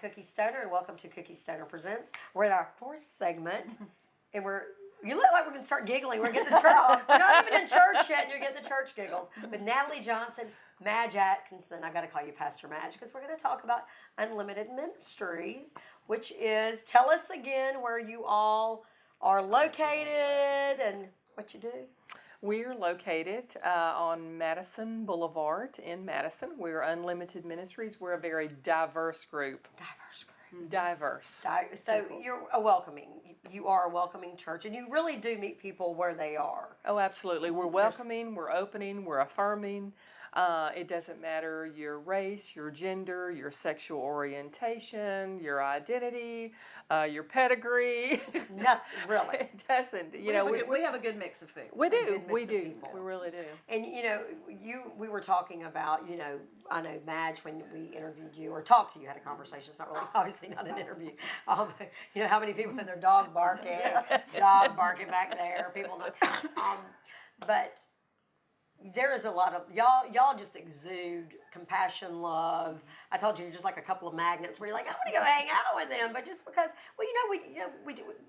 Cookie Stoner, and welcome to Cookie Stoner Presents. We're in our fourth segment, and you look like we're going to start giggling. We're getting the church. We're not even in church yet, and you're getting the church giggles. With Natalie Johnson, Madge Atkinson. I've got to call you Pastor Madge because we're going to talk about Unlimited Ministries, which is, tell us again where you all are located and what you do. We're located on Madison Boulevard in Madison. We're Unlimited Ministries. We're a very diverse group. Diverse. So you're a welcoming. You are a welcoming church, and you really do meet people where they are. Oh, absolutely. We're welcoming, we're opening, we're affirming. It doesn't matter your race, your gender, your sexual orientation, your identity, your pedigree. Nothing, really. It doesn't. We have a good mix of people. We do. We do. People. We really do. And we were talking about, I know Madge, when we interviewed you or talked to you, had a conversation. It's not really, obviously not an interview. How many people with their dog barking back there, people not. But there is a lot of y'all just exude compassion, love. I told you, you're just like a couple of magnets where you're like, I want to go hang out with them, but just because,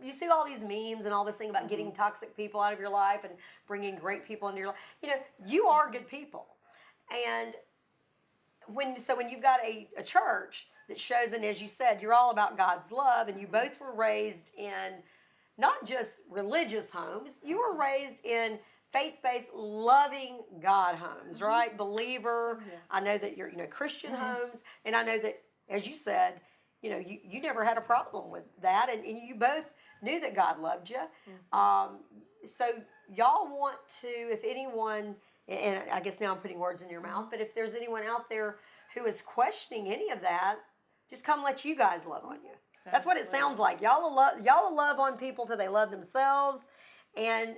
you see all these memes and all this thing about getting toxic people out of your life and bringing great people into your life. You are good people, and when you've got a church that shows, and as you said, you're all about God's love, and you both were raised in not just religious homes, you were raised in faith-based, loving God homes, right? Believer. Yes. I know that you're, Christian homes, and I know that, as you said, you never had a problem with that, and you both knew that God loved you. So y'all want to, if anyone, and I guess now I'm putting words in your mouth, but if there's anyone out there who is questioning any of that, just come let you guys love on you. That's what it sounds like. Y'all love on people till they love themselves, and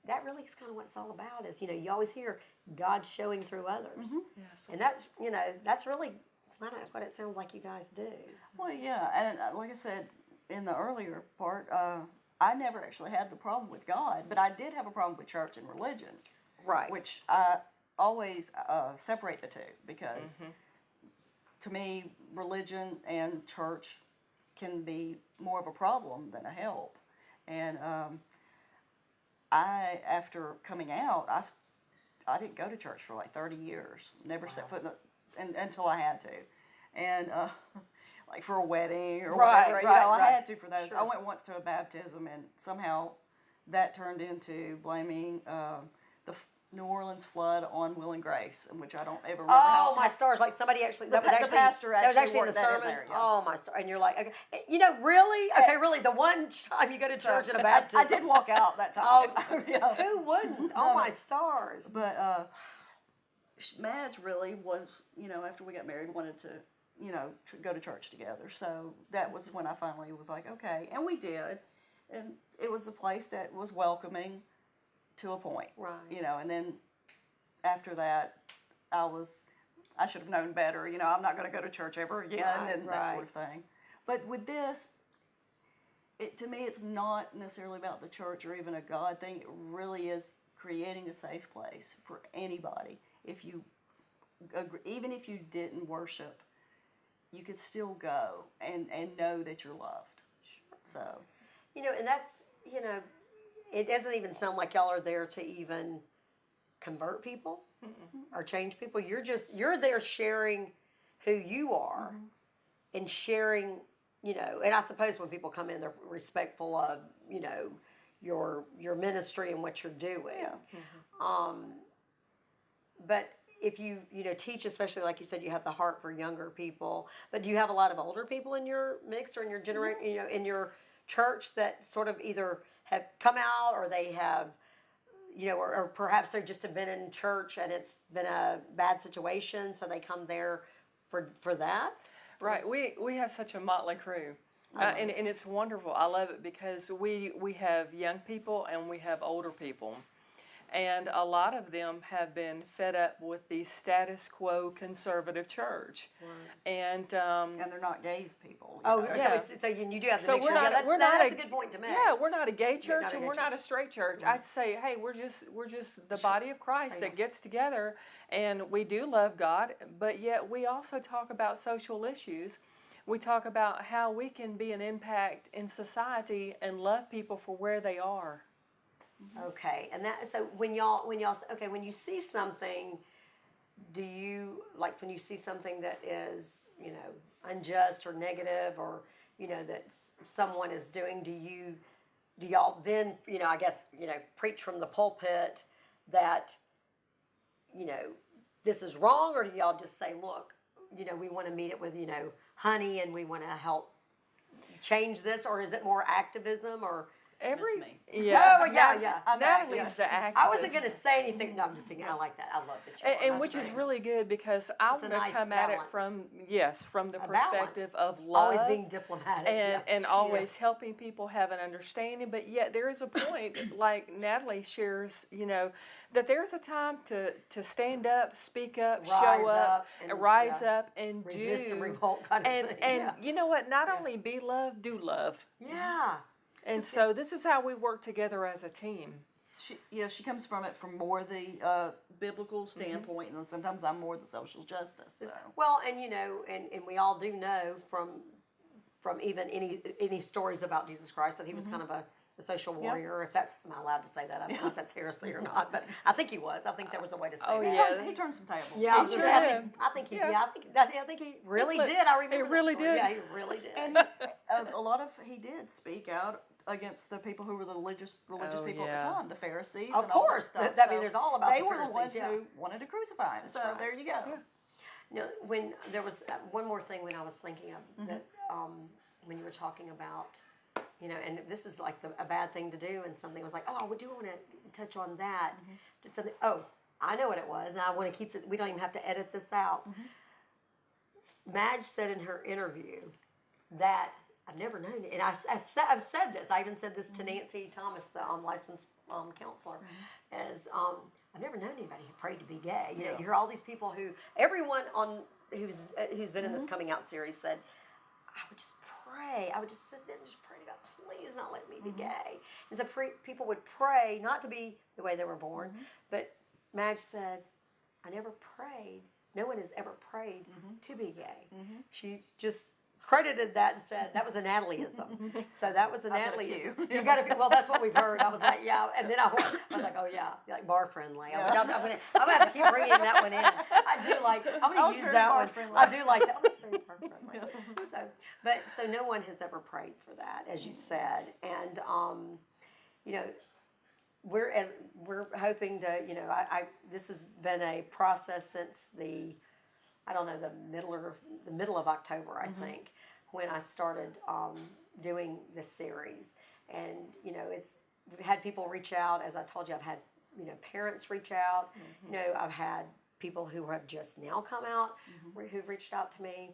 that really is kind of what it's all about. Is you always hear God showing through others, Yes. and that's really kind of what it sounds like you guys do. Well, yeah, and like I said in the earlier part, I never actually had the problem with God, but I did have a problem with church and religion, Right. which I always separate the two because to me, religion and church can be more of a problem than a help, and after coming out, I didn't go to church for like 30 years. Never set foot until I had to, and like for a wedding or whatever, I had to for those. Sure. I went once to a baptism, and somehow that turned into blaming the New Orleans flood on Will and Grace, in which I don't ever remember. Oh, my stars! Like somebody actually, the pastor that was actually in worked the that in sermon. there, yeah. Oh, my star! And you're like, okay, really? Okay, really? The one time you go to church in a baptism, I did walk out that time. Oh, who wouldn't? Oh, my stars! But Madge really was, after we got married, wanted to, go to church together. So that was when I finally was like, okay, and we did, and it was a place that was welcoming to a point, Right. And then after that, I should have known better. I'm not going to go to church ever again, and that sort of thing. But with this, to me, it's not necessarily about the church or even a God thing. It really is creating a safe place for anybody. If you agree, even if you didn't worship, you could still go and know that you're loved. Sure. So, and that's, it doesn't even sound like y'all are there to even convert people or change people. You're there sharing who you are and sharing, and I suppose when people come in, they're respectful of, your ministry and what you're doing. Yeah. But if you teach, especially like you said, you have the heart for younger people. But do you have a lot of older people in your mix or in your generation, in your church that sort of either have come out or they have, or perhaps they just have been in church and it's been a bad situation, so they come there for that? Right. We have such a motley crew. And it's wonderful. I love it because we have young people and we have older people. And a lot of them have been fed up with the status quo conservative church. Right. And they're not gay people. Yeah. So you do have to So make sure. That's a good point to make. Yeah, we're not a gay church and we're not a straight church. Right. I'd say, hey, we're just the body of Christ that gets together, and we do love God, but yet we also talk about social issues. We talk about how we can be an impact in society and love people for where they are. Okay, and that so when you see something, do you like when you see something that is unjust or negative or that someone is doing? Do y'all then I guess preach from the pulpit that this is wrong, or do y'all just say, look, we want to meet it with honey and we want to help change this, or is it more activism or? That's me. Yeah. Oh, yeah. I'm Natalie's the activist. I wasn't going to say anything. No, I'm just saying, I like that. I love that. And which is really good because I want to nice come at it balance. from the A perspective balance. of love. Always being diplomatic. And always helping people have an understanding, but yet there is a point, like Natalie shares, that there's a time to stand up, speak up, show up, and rise up and resist do. and revolt kind of thing. And you know what? Not only be love, do love. Yeah. And so this is how we work together as a team. She comes from it from more the biblical standpoint, and sometimes I'm more the social justice. So. Well, and and we all do know from even any stories about Jesus Christ that he was kind of a social warrior. If that's, am I allowed to say that? I don't know if that's heresy or not, but I think he was. I think there was a way to say that. He turned some tables. Yeah, He sure I did. think he. Yeah, I think he really did. I remember. He really that story. did. Yeah, he really did. And a lot of he did speak out against the people who were the religious people at the time, the Pharisees. Of and all course, that stuff. that mean, there's all about they the were the Pharisees, ones who wanted to crucify him. So right. there you go. Yeah. When there was one more thing when I was thinking of that, when you were talking about, and this is like a bad thing to do, and something was like, oh, I do want to touch on that. Just something. Oh, I know what it was, and I want to keep it. We don't even have to edit this out. Madge said in her interview that I've never known it, and I've said this. I even said this to Nancy Thomas, the licensed counselor, as I've never known anybody who prayed to be gay. You hear all these people everyone who's been in this coming out series said, I would just pray. I would just sit there and just pray to God, please not let me be gay. And so people would pray not to be the way they were born, but Madge said, I never prayed. No one has ever prayed to be gay. She just credited that and said that was a Natalieism. So that was a Natalieism. You got to. Well, that's what we've heard. I was like, yeah, and then I was like, oh yeah, like bar friendly. I'm gonna have to keep bringing that one in. I do like. I'm gonna use that one. Friendly. I do like that. I was very bar friendly. So no one has ever prayed for that, as you said, and we're hoping to. This has been a process since the middle of October, I think, when I started doing this series. And, we've had people reach out. As I told you, I've had, parents reach out. I've had people who have just now come out who've reached out to me.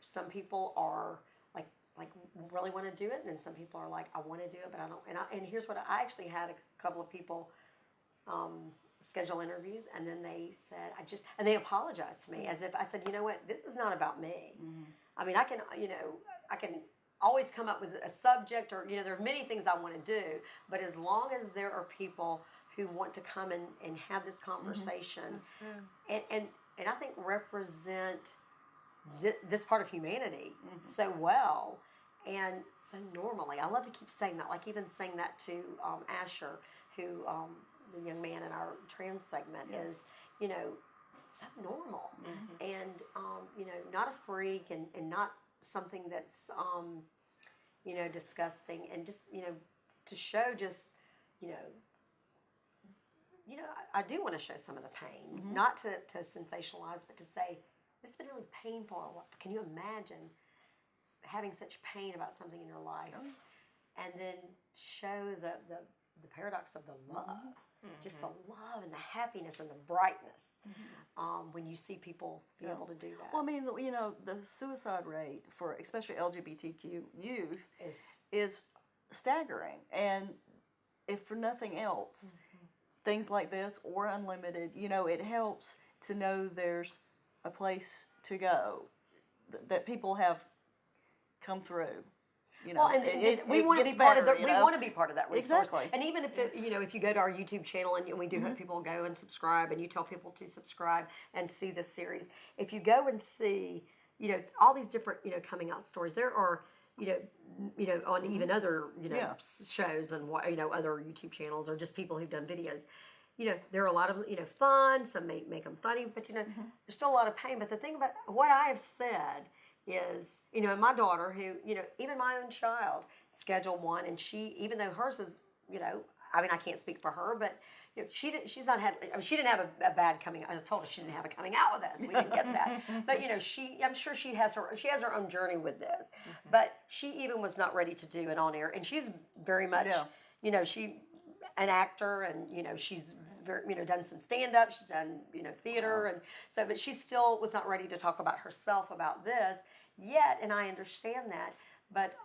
Some people are like really want to do it, and then some people are like, I want to do it, but I don't. And here's what I actually had a couple of people schedule interviews, and then they said, and they apologized to me as if I said, you know what, this is not about me. I mean, I can always come up with a subject, or there are many things I want to do, but as long as there are people who want to come and have this conversation, and I think represent this part of humanity so well and so normally. I love to keep saying that, like even saying that to Asher, who the young man in our trans segment is, so normal and, not a freak and not something that's, disgusting, and just, to show just, I do want to show some of the pain, not to sensationalize, but to say, it's been really painful. Can you imagine having such pain about something in your life, and then show the paradox of the love, just the love and the happiness and the brightness when you see people be able to do that. Well, I mean, the suicide rate for especially LGBTQ youth is staggering, and if for nothing else, things like this or Unlimited, it helps to know there's a place to go that people have come through. Well, and we want to be part of that. We want to be part of that resource. Exactly. And even if if you go to our YouTube channel, and we do have people go and subscribe, and you tell people to subscribe and see this series. If you go and see all these different, coming out stories. There are, on even other, shows and other YouTube channels or just people who've done videos. There are a lot of, fun, some make them funny, but, there's still a lot of pain. But the thing about what I have said is, my daughter who, even my own child scheduled one, and she, even though hers is, I can't speak for her, but, she didn't have a bad coming out. I was told her she didn't have a coming out with us. We didn't get that. But, I'm sure she has her own journey with this. But she even was not ready to do it on air. And she's very much, she an actor, and, she's very, done some stand-up, she's done, theater, and so, but she still was not ready to talk about herself about this yet, and I understand that, but,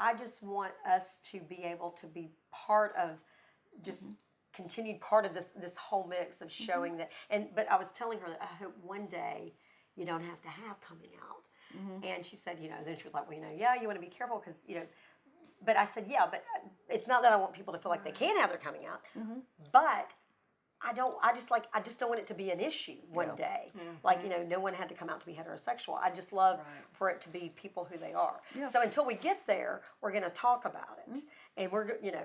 I just want us to be able to be part of just continued part of this whole mix of showing that, but I was telling her that I hope one day you don't have to have coming out, and she said, then she was like, well, yeah, you want to be careful because, but I said, yeah, but it's not that I want people to feel like they can't have their coming out, but I just don't want it to be an issue one day. Like, no one had to come out to be heterosexual. I just love for it to be people who they are. Yeah. So until we get there, we're going to talk about it. And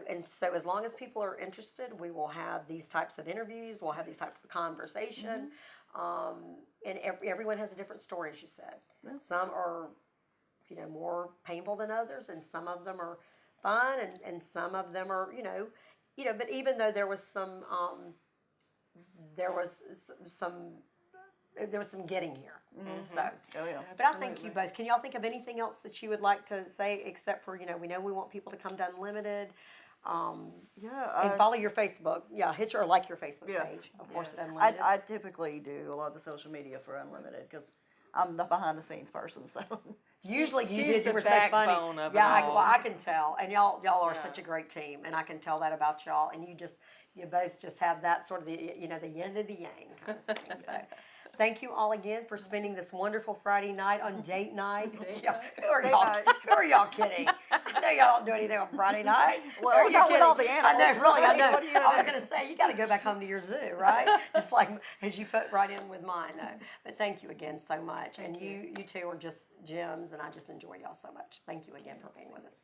and so as long as people are interested, we will have these types of interviews, we'll have these types of conversation. And everyone has a different story, as you said. Yeah. Some are more painful than others, and some of them are fun, and some of them are, but even though there was some getting here. So, but I thank you both. Can y'all think of anything else that you would like to say, except for, we know we want people to come to Unlimited. And follow your Facebook. Yeah, hit your like your Facebook page, of course, at Unlimited. I typically do a lot of the social media for Unlimited because I'm the behind the scenes person, so. Usually you She's were so funny. I can tell, and y'all are such a great team, and I can tell that about y'all. And you both just have that sort of the yin and the yang kind of thing. So, thank you all again for spending this wonderful Friday night on date night. Who are y'all kidding? I know y'all don't do anything on Friday night. Well, not with all the animals. I know, really. I know. I was going to say, you got to go back home to your zoo, right? Just like as you fit right in with mine, though. But thank you again so much. And you two are just gems, and I just enjoy y'all so much. Thank you again for being with us.